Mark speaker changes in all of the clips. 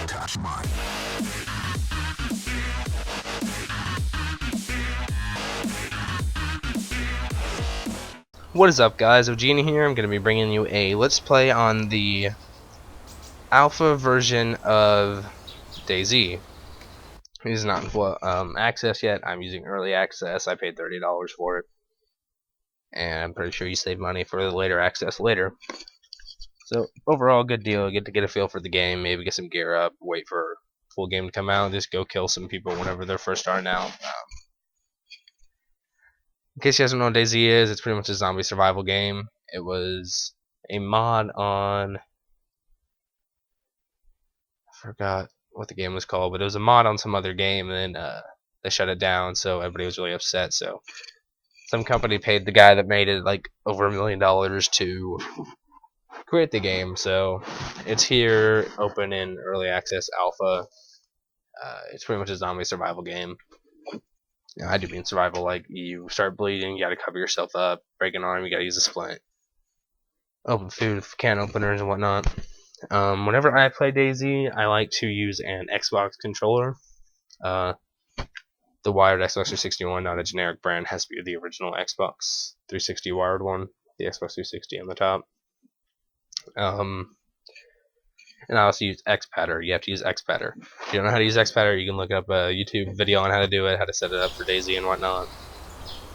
Speaker 1: touch mine.
Speaker 2: What is up, guys? oGeni here. I'm going to be bringing you a Let's Play on the alpha version of DayZ. It is not in full access yet. I'm using early access. I paid $30 for it, and I'm pretty sure you save money for the later access later. So overall, good deal. Get to get a feel for the game, maybe get some gear up, wait for full game to come out, just go kill some people whenever they're first starting out. In case you guys don't know what DayZ is, it's pretty much a zombie survival game. It was a mod on, I forgot what the game was called, but it was a mod on some other game, and then they shut it down, so everybody was really upset. So some company paid the guy that made it like over $1 million to create the game. So it's here, open in early access alpha. It's pretty much a zombie survival game. I do mean survival, like you start bleeding, you gotta cover yourself up, break an arm, you gotta use a splint. Open food, can openers and whatnot. Whenever I play DayZ, I like to use an Xbox controller. The wired Xbox 360 not a generic brand, has to be the original Xbox 360 wired one, the Xbox 360 on the top. And I also use xpadder. You have to use xpadder. If you don't know how to use xpadder, you can look up a YouTube video on how to do it, how to set it up for DayZ and whatnot.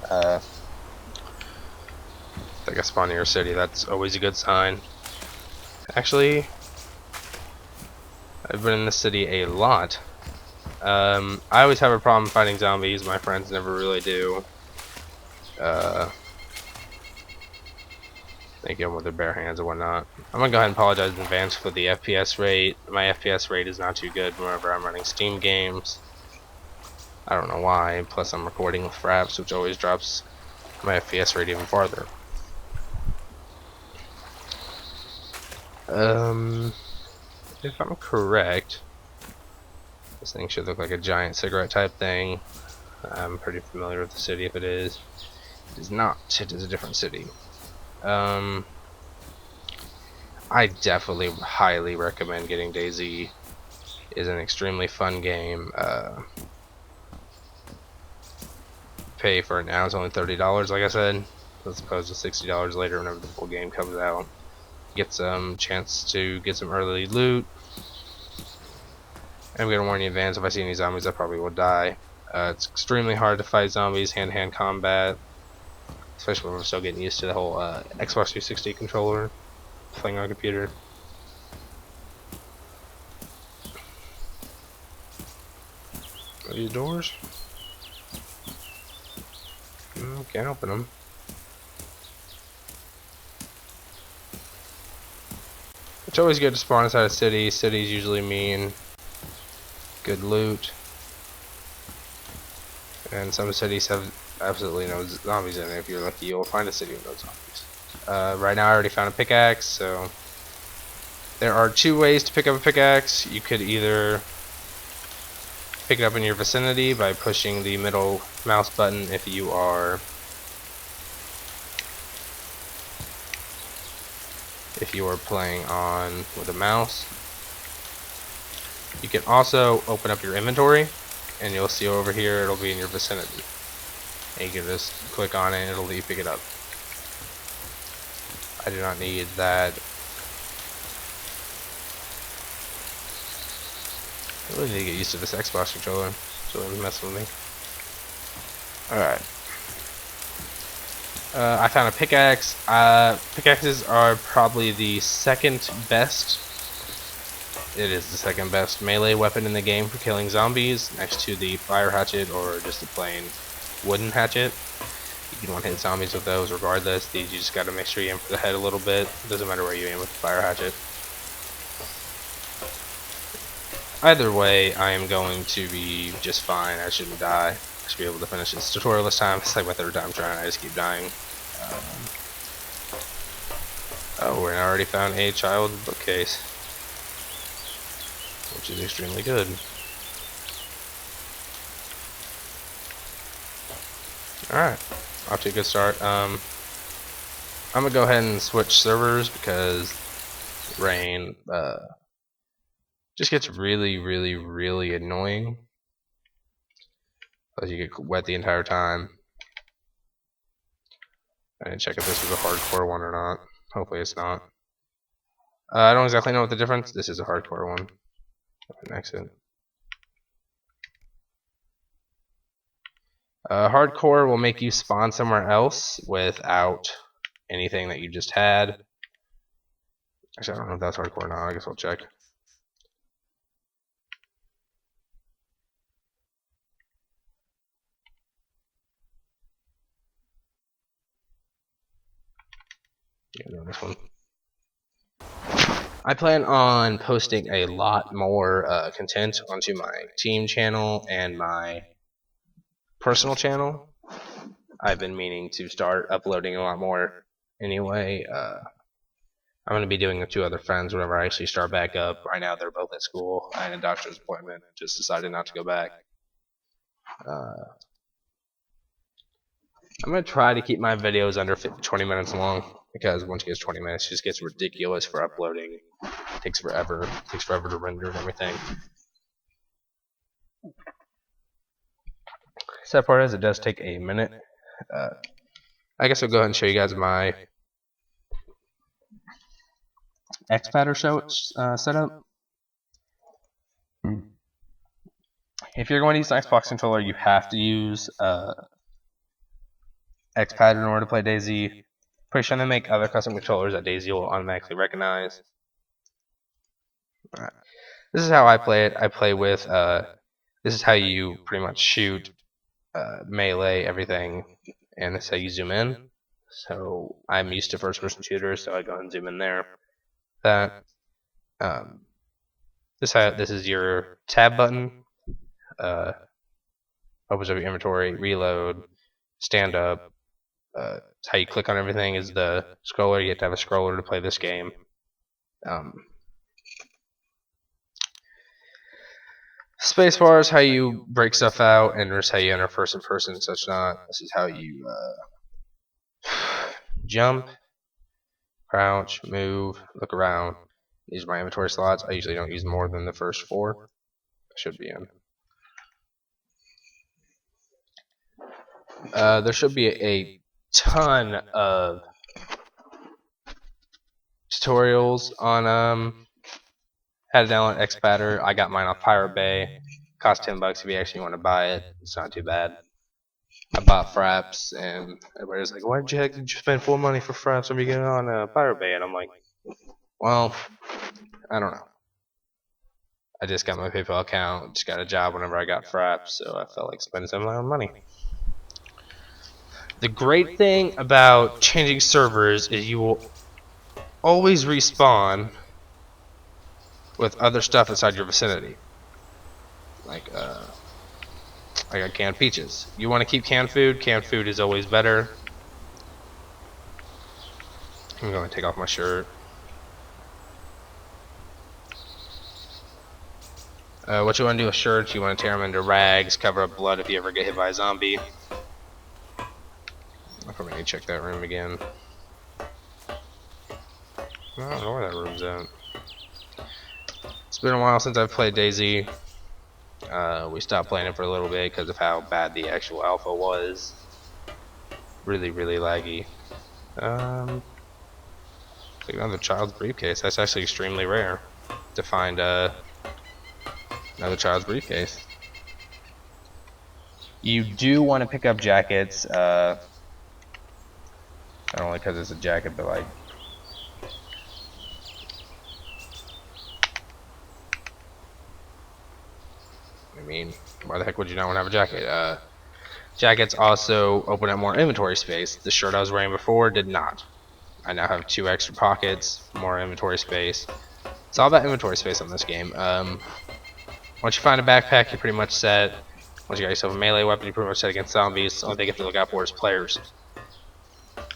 Speaker 2: I think I spawned in your city. That's always a good sign. Actually, I've been in this city a lot. I always have a problem fighting zombies. My friends never really do. They get them with their bare hands and whatnot. I'm gonna go ahead and apologize in advance for the FPS rate. My FPS rate is not too good whenever I'm running Steam games. I don't know why. Plus, I'm recording with fraps, which always drops my FPS rate even farther. If I'm correct, this thing should look like a giant cigarette type thing. I'm pretty familiar with the city if it is. It is not. It is a different city. I definitely highly recommend getting DayZ. It is an extremely fun game. Pay for it now, it's only $30 like I said, as opposed to $60 later whenever the full game comes out. Get some chance to get some early loot. I'm gonna warn you in advance, if I see any zombies I probably will die. It's extremely hard to fight zombies hand-to-hand combat, especially when we're still getting used to the whole Xbox 360 controller playing on a computer. Are these doors? Can't open them. It's always good to spawn inside a city. Cities usually mean good loot. And some cities have absolutely no zombies in it. If you're lucky, you'll find a city with no zombies. Right now I already found a pickaxe, so there are two ways to pick up a pickaxe. You could either pick it up in your vicinity by pushing the middle mouse button if you are playing on with a mouse. You can also open up your inventory, and you'll see over here it'll be in your vicinity. And you can just click on it and it'll let you pick it up. I do not need that. I really need to get used to this Xbox controller. It's really messing with me. Alright. I found a pickaxe. Pickaxes are probably the second best. It is the second best melee weapon in the game for killing zombies, next to the fire hatchet or just a plain wooden hatchet. You can one-hit zombies with those regardless. These you just gotta make sure you aim for the head a little bit. Doesn't matter where you aim with the fire hatchet. Either way, I am going to be just fine. I shouldn't die. I should be able to finish this tutorial this time. It's like my third time trying. I just keep dying. Oh, and I already found a child bookcase, which is extremely good. Alright, off to a good start. I'm gonna go ahead and switch servers because rain Just gets really, really, really annoying. Because you get wet the entire time. I didn't check if this was a hardcore one or not. Hopefully it's not. I don't exactly know what the difference. This is a hardcore one. Exit. Hardcore will make you spawn somewhere else without anything that you just had. Actually, I don't know if that's hardcore or not. I guess I'll check. Yeah, no, this one. I plan on posting a lot more content onto my team channel and my personal channel. I've been meaning to start uploading a lot more anyway. I'm going to be doing with 2 other friends whenever I actually start back up. Right now they're both at school. I had a doctor's appointment. Just decided not to go back. I'm going to try to keep my videos under 20 minutes long, because once it gets 20 minutes, it just gets ridiculous for uploading. It takes forever. It takes forever to render and everything. Sad part is it does take a minute. I guess I'll go ahead and show you guys my xpadder setup. If you're going to use an Xbox controller, you have to use xpadder in order to play DayZ. Pretty sure they make other custom controllers that DayZ will automatically recognize. Right. This is how I play it. I play with, this is how you pretty much shoot, melee, everything, and this is how you zoom in. So I'm used to first-person shooters, so I go and zoom in there. This is your tab button. Opens up your inventory, reload, stand up. How you click on everything is the scroller. You have to have a scroller to play this game. Spacebar is how you break stuff out, and there's how you enter first in person and such not. This is how you jump, crouch, move, look around. These are my inventory slots. I usually don't use more than the first 4. I should be in. There should be a ton of tutorials on how to download xpadder. I got mine off Pirate Bay. Cost $10 if you actually want to buy it. It's not too bad. I bought Fraps, and everybody was like, "Why did you spend full money for Fraps when you get it on Pirate Bay?" And I'm like, "Well, I don't know. I just got my PayPal account. Just got a job whenever I got Fraps, so I felt like spending some of my own money." The great thing about changing servers is you will always respawn with other stuff inside your vicinity. Like, I got canned peaches. You want to keep canned food? Canned food is always better. I'm going to take off my shirt. What you want to do with shirts, you want to tear them into rags, cover up blood if you ever get hit by a zombie. I probably need to check that room again. I don't know where that room's at. It's been a while since I've played DayZ. We stopped playing it for a little bit because of how bad the actual alpha was. Really, really laggy. Take another child's briefcase. That's actually extremely rare to find another child's briefcase. You do want to pick up jackets. Not only because it's a jacket, but like, I mean, why the heck would you not want to have a jacket? Jackets also open up more inventory space. The shirt I was wearing before did not. I now have 2 extra pockets, more inventory space. It's all about inventory space on this game. Once you find a backpack, you're pretty much set. Once you got yourself a melee weapon, you're pretty much set against zombies. The only thing you have to look out for is players.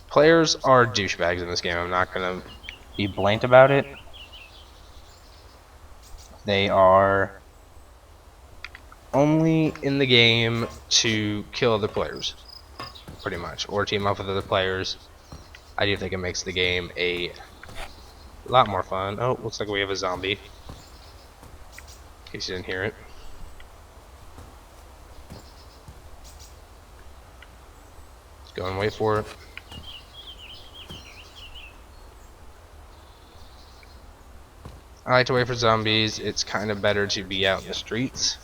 Speaker 2: Players are douchebags in this game. I'm not going to be blunt about it. They are only in the game to kill other players, pretty much, or team up with other players. I do think it makes the game a lot more fun. Oh, looks like we have a zombie. case you didn't hear it. Let's go and wait for it. I like to wait for zombies. It's kind of better to be out in the streets.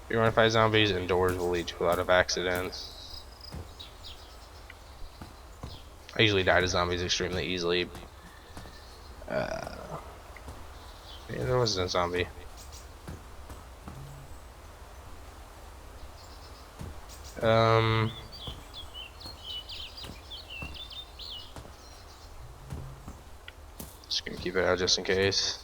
Speaker 2: If you want to fight zombies, indoors will lead to a lot of accidents. I usually die to zombies extremely easily. Yeah, there was a zombie. Just gonna keep it out just in case.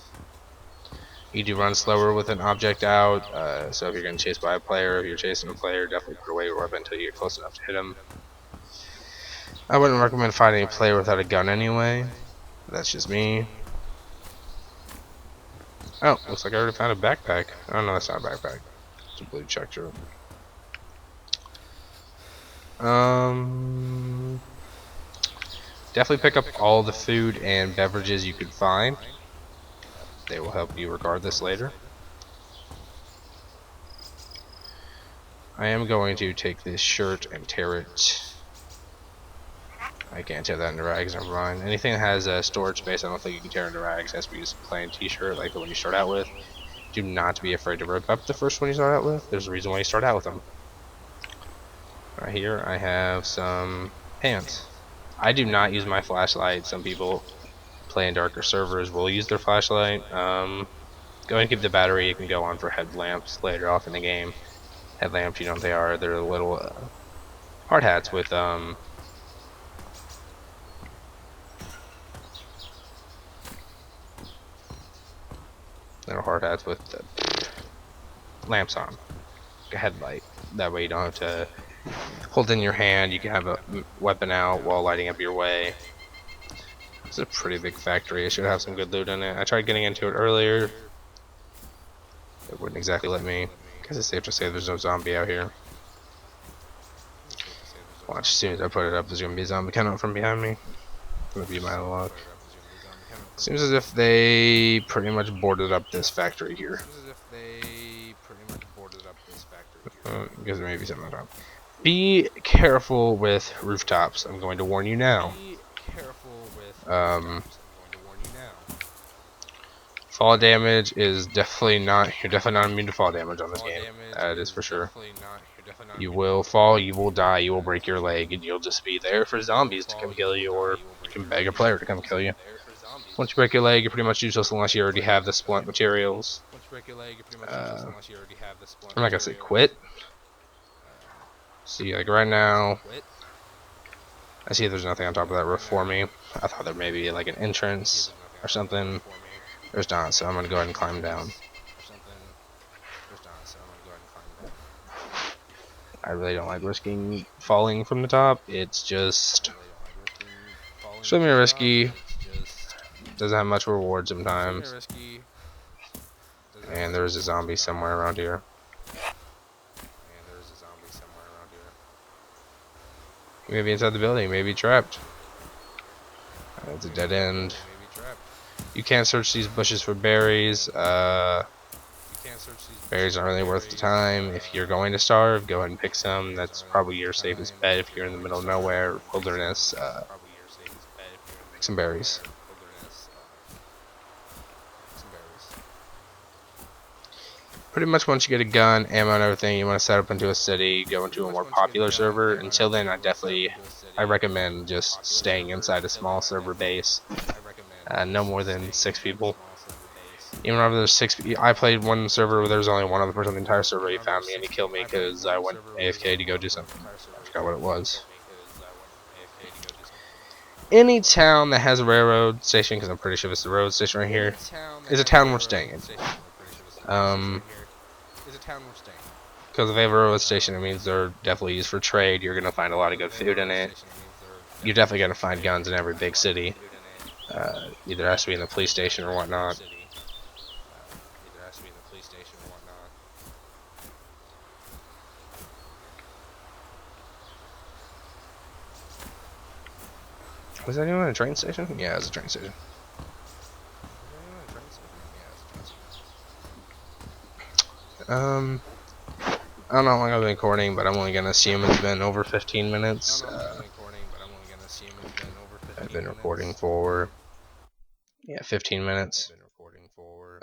Speaker 2: You do run slower with an object out, so if you're getting chased by a player, if you're chasing a player, definitely put away your weapon until you get close enough to hit him. I wouldn't recommend fighting a player without a gun anyway. That's just me. Oh, looks like I already found a backpack. Oh no, that's not a backpack. It's a blue check shirt. Definitely pick up all the food and beverages you could find. They will help you regardless later. I am going to take this shirt and tear it. I can't tear that into rags, never mind. Anything that has a storage space, I don't think you can tear into rags. It has to be just a plain t-shirt like the one you start out with. Do not be afraid to rip up the first one you start out with. There's a reason why you start out with them. Right here I have some pants. I do not use my flashlight. Some people playing darker servers will use their flashlight. Go ahead and keep the battery. You can go on for headlamps later off in the game. Headlamps, you know what they are. They're little hard hats with little hard hats with lamps on, like a headlight. That way you don't have to hold it in your hand. You can have a weapon out while lighting up your way. It's a pretty big factory. It should have some good loot in it. I tried getting into it earlier. It wouldn't exactly let me. Guess it's safe to say there's no zombie out here. Watch, as soon as I put it up, there's gonna be a zombie coming out from behind me. Gonna be my luck. Seems as if they pretty much boarded up this factory here. Because there may be something on top. Be careful with rooftops. I'm going to warn you now. Fall damage is definitely not. You're definitely not immune to fall damage on this game. That is for sure. You will fall, you will die, you will break your leg, and you'll just be there for zombies to come kill you, or you can beg a player to come kill you. Once you break your leg, you're pretty much useless unless you already have the splint materials. I'm not gonna say quit. See, like right now, I see there's nothing on top of that roof for me. I thought there may be like an entrance or something. There's not, so I'm gonna go ahead and climb down. I really don't like risking falling from the top. It's just extremely risky. Doesn't have much reward sometimes. And there's a zombie somewhere around here. Maybe inside the building, maybe trapped. It's a dead end. You can't search these bushes for berries. Berries aren't really worth the time. If you're going to starve, go ahead and pick some. That's probably your safest bet if you're in the middle of nowhere, wilderness. Pick some berries. Pretty much once you get a gun, ammo, and everything, you want to set up into a city, go into a more popular server. Until then, I recommend just staying inside a small server base. No more than 6 people. Even if there's 6, I played one server where there was only one other person on the entire server. He found me and he killed me because I went AFK to go do something. I forgot what it was. Any town that has a railroad station, because I'm pretty sure it's the railroad station right here, is a town worth staying in. Because if they have a railroad station, it means they're definitely used for trade. You're gonna find a lot of good food in it. You're definitely gonna find guns in every big city. Either has to be in the police station or whatnot. Was anyone at a train station? Yeah, it was a train station. I don't know how long I've been recording, but I'm only gonna assume it's been over 15 minutes. I've been recording for 15 minutes.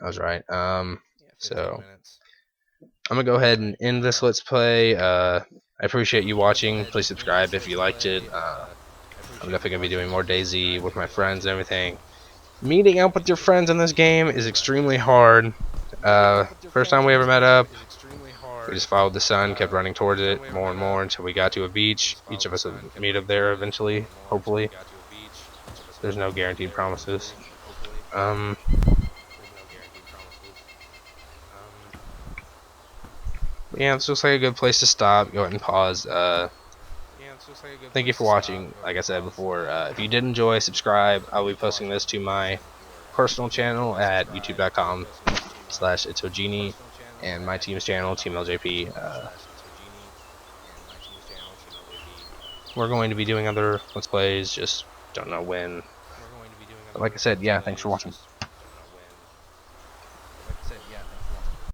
Speaker 2: I was right. So I'm gonna go ahead and end this Let's Play. I appreciate you watching. Please subscribe if you liked it. I'm definitely gonna be doing more DayZ with my friends and everything. Meeting up with your friends in this game is extremely hard. First time we ever met up, we just followed the sun, kept running towards it more and more until we got to a beach. Each of us would meet up there eventually, hopefully. There's no guaranteed promises. Yeah, this looks like a good place to stop. Go ahead and pause. Thank you for watching. Like I said before, if you did enjoy, subscribe. I'll be posting this to my personal channel at youtube.com/oGeni and my team's channel, Team LJP. We're going to be doing other Let's Plays, just don't know when. But like I said, yeah, thanks for watching.